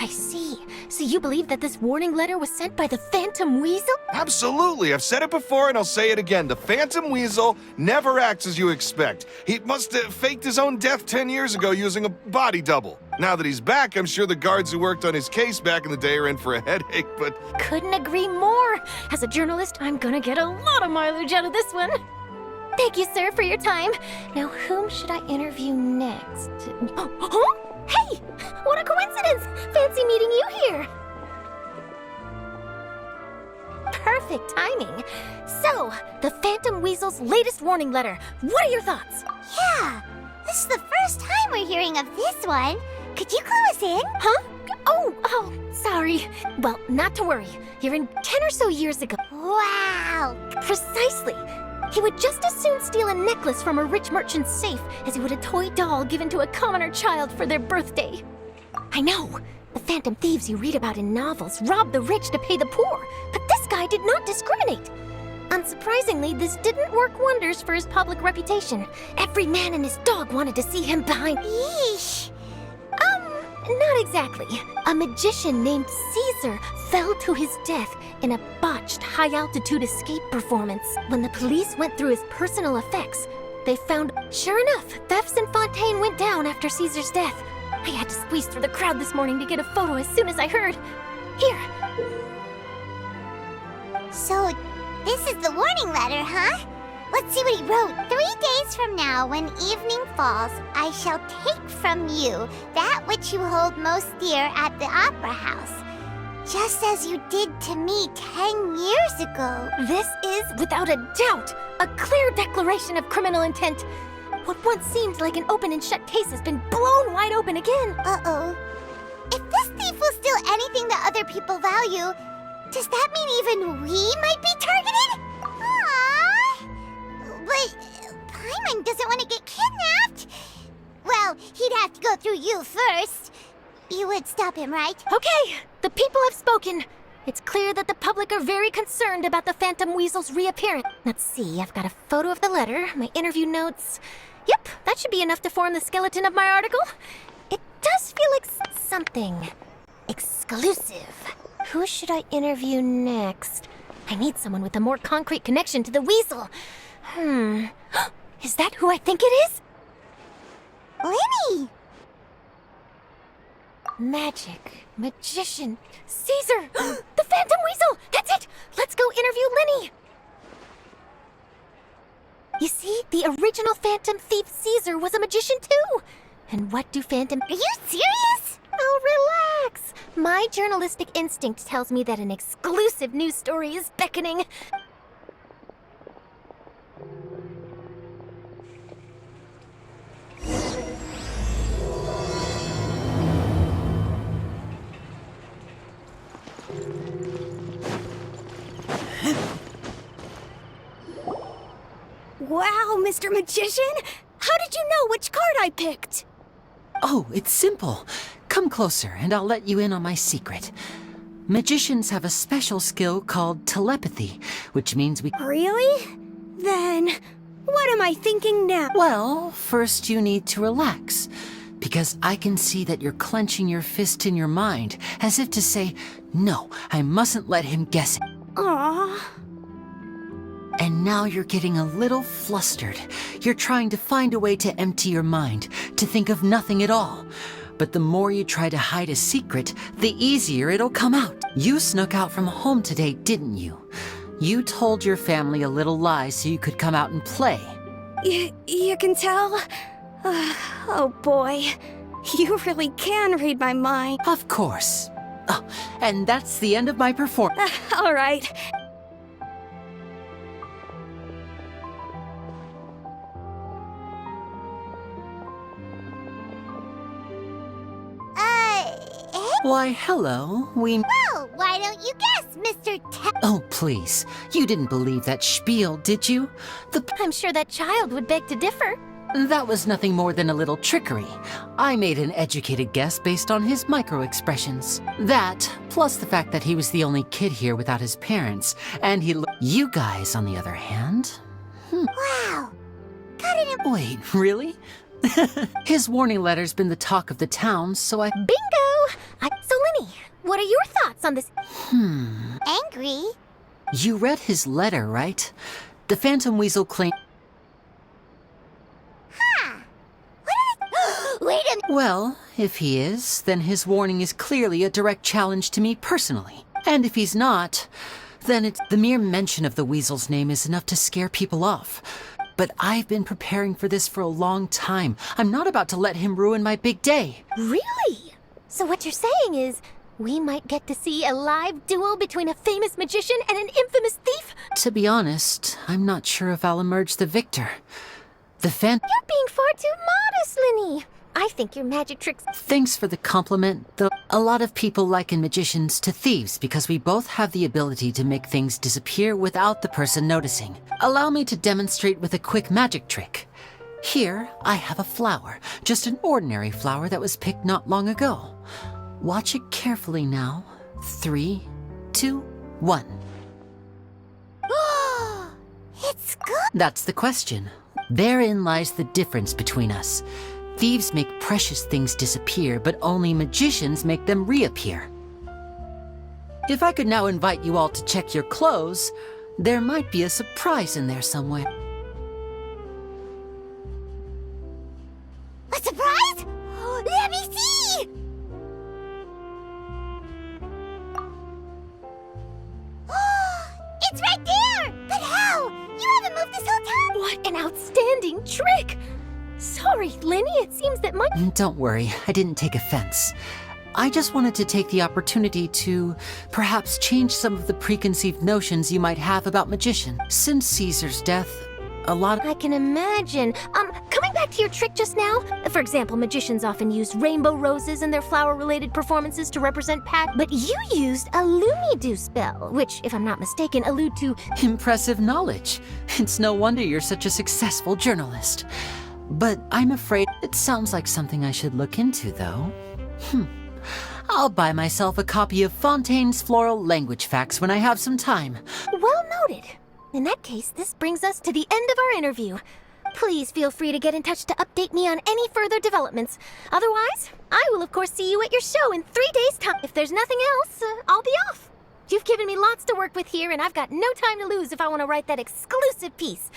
I see. So you believe that this warning letter was sent by the Phantom Weasel? Absolutely. I've said it before and I'll say it again. The Phantom Weasel never acts as you expect. He must have faked his own death 10 years ago using a body double. Now that he's back, I'm sure the guards who worked on his case back in the day are in for a headache, but... Couldn't agree more. As a journalist, I'm gonna get a lot of mileage out of this one. Thank you, sir, for your time. Now, whom should I interview next? Huh? Hey! What a coincidence! Fancy meeting you here! Perfect timing. So, the Phantom Weasel's latest warning letter. What are your thoughts? Yeah, this is the first time we're hearing of this one. Could you clue us in? Huh? Oh, sorry. Well, not to worry. You're in 10 or so years ago. Wow! Precisely. He would just as soon steal a necklace from a rich merchant's safe as he would a toy doll given to a commoner child for their birthday. I know. The phantom thieves you read about in novels rob the rich to pay the poor, but this guy did not discriminate. Unsurprisingly, this didn't work wonders for his public reputation. Every man and his dog wanted to see him behind... Yeesh. Not exactly. A magician named Caesar fell to his death in a botched high-altitude escape performance. When the police went through his personal effects, they found, sure enough, thefts in Fontaine went down after Caesar's death. I had to squeeze through the crowd this morning to get a photo as soon as I heard. Here. So, this is the warning letter, huh? Let's see what he wrote. 3 days from now, when evening falls, I shall take from you that which you hold most dear at the Opera House, just as you did to me 10 years ago. This is, without a doubt, a clear declaration of criminal intent. What once seemed like an open and shut case has been blown wide open again. Uh-oh. If this thief will steal anything that other people value, does that mean even we might be targeted? Aww. But Paimon doesn't want to get kidnapped. Well, he'd have to go through you first. You would stop him, right? Okay, the people have spoken. It's clear that the public are very concerned about the Phantom Weasel's reappearance. Let's see, I've got a photo of the letter, my interview notes. Yep, that should be enough to form the skeleton of my article. It does feel like something exclusive. Who should I interview next? I need someone with a more concrete connection to the weasel. Is that who I think it is? Lyney! Magic, magician, Caesar! The Phantom Weasel! That's it! Let's go interview Lyney! You see, the original Phantom Thief Caesar was a magician too! And what do Phantom... Are you serious? Oh, relax! My journalistic instinct tells me that an exclusive news story is beckoning. Wow, Mr. Magician! How did you know which card I picked? Oh, it's simple. Come closer and I'll let you in on my secret. Magicians have a special skill called telepathy, which means we... Really? Then, what am I thinking now? Well, first you need to relax, because I can see that you're clenching your fist in your mind, as if to say, no, I mustn't let him guess it. Aww. And now you're getting a little flustered. You're trying to find a way to empty your mind, to think of nothing at all. But the more you try to hide a secret, the easier it'll come out. You snuck out from home today, didn't you? You told your family a little lie so you could come out and play. You can tell? Oh boy, you really can read my mind. Of course. Oh, and that's the end of my performance. All right. Why, hello, Well, why don't you guess, Mr. Oh, please. You didn't believe that spiel, did you? I'm sure that child would beg to differ. That was nothing more than a little trickery. I made an educated guess based on his micro-expressions. That, plus the fact that he was the only kid here without his parents, and You guys, on the other hand... Wow. Got it in... Wait, really? His warning letter's been the talk of the town, so I... Bingo! So, What are your thoughts on this? Angry? You read his letter, right? The Phantom Weasel claimed. Wait a minute. Well, if he is, then his warning is clearly a direct challenge to me personally. And if he's not, then it's the mere mention of the Weasel's name is enough to scare people off. But I've been preparing for this for a long time. I'm not about to let him ruin my big day. Really? So what you're saying is, we might get to see a live duel between a famous magician and an infamous thief? To be honest, I'm not sure if I'll emerge the victor. The You're being far too modest, Lyney. I think your magic tricks... Thanks for the compliment, though a lot of people liken magicians to thieves because we both have the ability to make things disappear without the person noticing. Allow me to demonstrate with a quick magic trick. Here, I have a flower, just an ordinary flower that was picked not long ago. Watch it carefully now. 3, 2, 1. It's good. That's the question. Therein lies the difference between us. Thieves make precious things disappear, but only magicians make them reappear. If I could now invite you all to check your clothes, there might be a surprise in there somewhere. A surprise? Let me see! It's right there! But how? You haven't moved this whole time! What an outstanding trick! Sorry, Lyney, it seems that my... Don't worry, I didn't take offense. I just wanted to take the opportunity to perhaps change some of the preconceived notions you might have about magicians. Since Caesar's death, a lot of... I can imagine. Coming back to your trick just now, for example, magicians often use rainbow roses in their flower-related performances to represent but you used a Lumidu spell, which, if I'm not mistaken, allude to... Impressive knowledge. It's no wonder you're such a successful journalist. But I'm afraid it sounds like something I should look into, though. I'll buy myself a copy of Fontaine's Floral Language Facts when I have some time. Well noted. In that case, this brings us to the end of our interview. Please feel free to get in touch to update me on any further developments. Otherwise, I will of course see you at your show in 3 days' time. If there's nothing else, I'll be off. You've given me lots to work with here, and I've got no time to lose if I want to write that exclusive piece.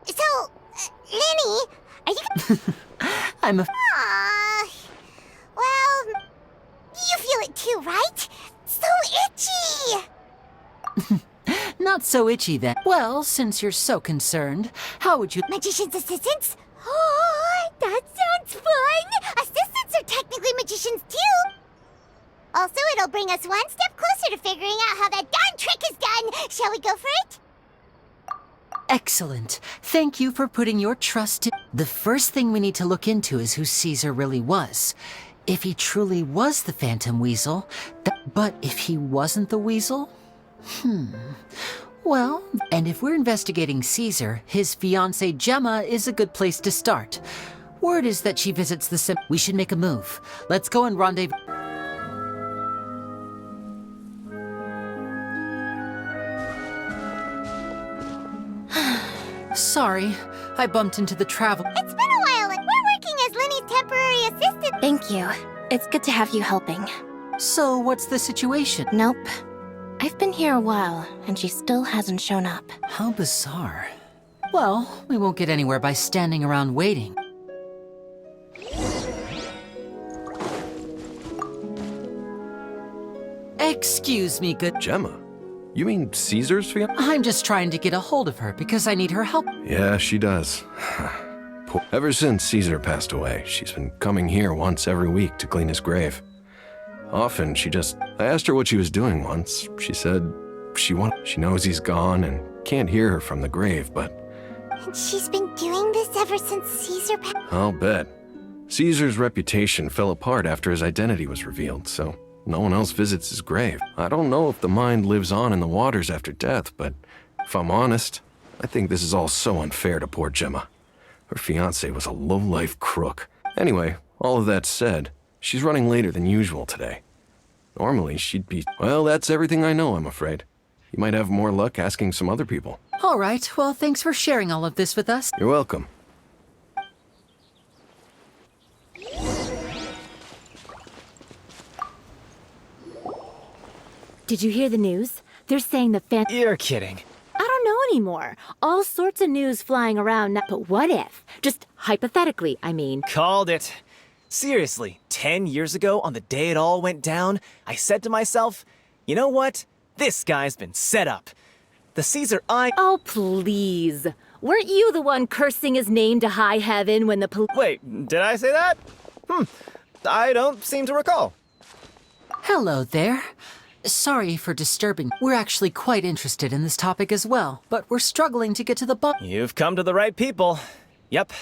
So, Lyney, are you... I'm a... well, you feel it too, right? So itchy! Not so itchy then. Well, since you're so concerned, how would you... Magician's assistants? Oh, that sounds fun! Assistants are technically magicians too! Also, it'll bring us one step closer to figuring out how that darn trick is done! Shall we go for it? Excellent. Thank you for putting your trust in... The first thing we need to look into is who Caesar really was. If he truly was the Phantom Weasel, but if he wasn't the Weasel? Well, and if we're investigating Caesar, his fiancée Gemma is a good place to start. Word is that she visits the We should make a move. Let's go and rendezvous. Sorry, I bumped into the travel... It's been a while, and we're working as Lyney's temporary assistant. Thank you. It's good to have you helping. So, what's the situation? Nope. I've been here a while, and she still hasn't shown up. How bizarre. Well, we won't get anywhere by standing around waiting. Excuse me, good... Gemma? You mean Caesar's fiancée? I'm just trying to get a hold of her because I need her help. Yeah, she does. Ever since Caesar passed away, she's been coming here once every week to clean his grave. Often, I asked her what she was doing once. She said she knows he's gone and can't hear her from the grave, but... And she's been doing this ever since Caesar passed? I'll bet. Caesar's reputation fell apart after his identity was revealed, so no one else visits his grave. I don't know if the mind lives on in the waters after death, but if I'm honest, I think this is all so unfair to poor Gemma. Her fiancé was a low-life crook. Anyway, all of that said, she's running later than usual today. Normally, she'd be... Well, that's everything I know, I'm afraid. You might have more luck asking some other people. All right, well, thanks for sharing all of this with us. You're welcome. Did you hear the news? They're saying the Phantom... You're kidding. I don't know anymore. All sorts of news flying around now. But what if? Just hypothetically, I mean. Called it. Seriously, 10 years ago, on the day it all went down, I said to myself, you know what? This guy's been set up. The Caesar Oh, please. Weren't you the one cursing his name to high heaven when the Wait, did I say that? I don't seem to recall. Hello there. Sorry for disturbing. We're actually quite interested in this topic as well, but we're struggling to get to the bottom. You've come to the right people. Yep.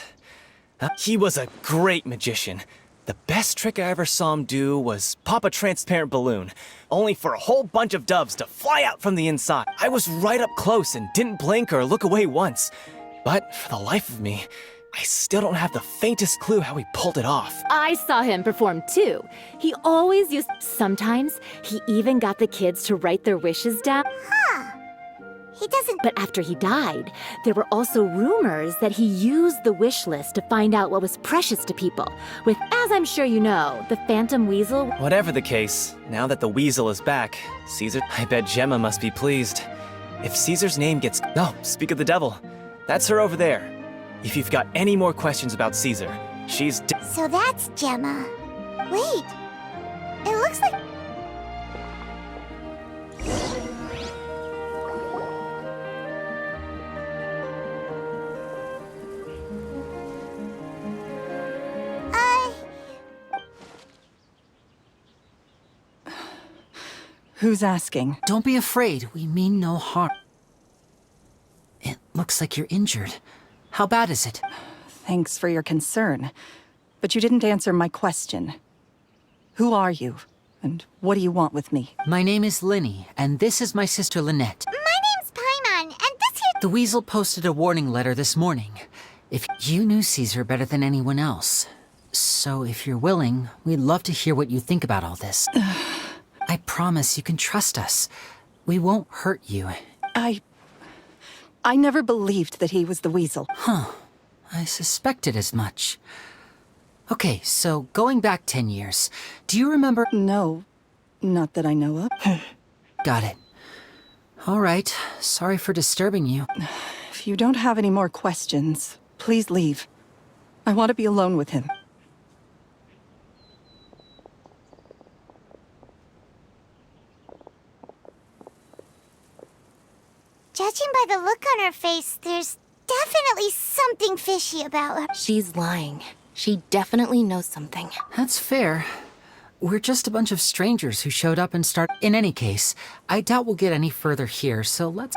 He was a great magician. The best trick I ever saw him do was pop a transparent balloon, only for a whole bunch of doves to fly out from the inside. I was right up close and didn't blink or look away once. But for the life of me, I still don't have the faintest clue how he pulled it off. I saw him perform too. He always used... Sometimes, he even got the kids to write their wishes down. He doesn't... But after he died, there were also rumors that he used the wish list to find out what was precious to people. With, as I'm sure you know, the Phantom Weasel... Whatever the case, now that the Weasel is back, Caesar... I bet Gemma must be pleased. If Caesar's name gets... Oh, speak of the devil. That's her over there. If you've got any more questions about Caesar, she's... So that's Gemma. Wait. It looks like... Who's asking? Don't be afraid. We mean no harm. It looks like you're injured. How bad is it? Thanks for your concern, but you didn't answer my question. Who are you, and what do you want with me? My name is Lyney, and this is my sister Lynette. My name's Paimon, and this here... The Weasel posted a warning letter this morning. If you knew Caesar better than anyone else. So if you're willing, we'd love to hear what you think about all this. I promise you can trust us. We won't hurt you. I never believed that he was the Weasel. I suspected as much. Okay, so going back 10 years, do you remember... No, not that I know of. Got it. All right, sorry for disturbing you. If you don't have any more questions, please leave. I want to be alone with him. Judging by the look on her face, there's definitely something fishy about her. She's lying. She definitely knows something. That's fair. We're just a bunch of strangers who showed up and started... In any case, I doubt we'll get any further here, so let's...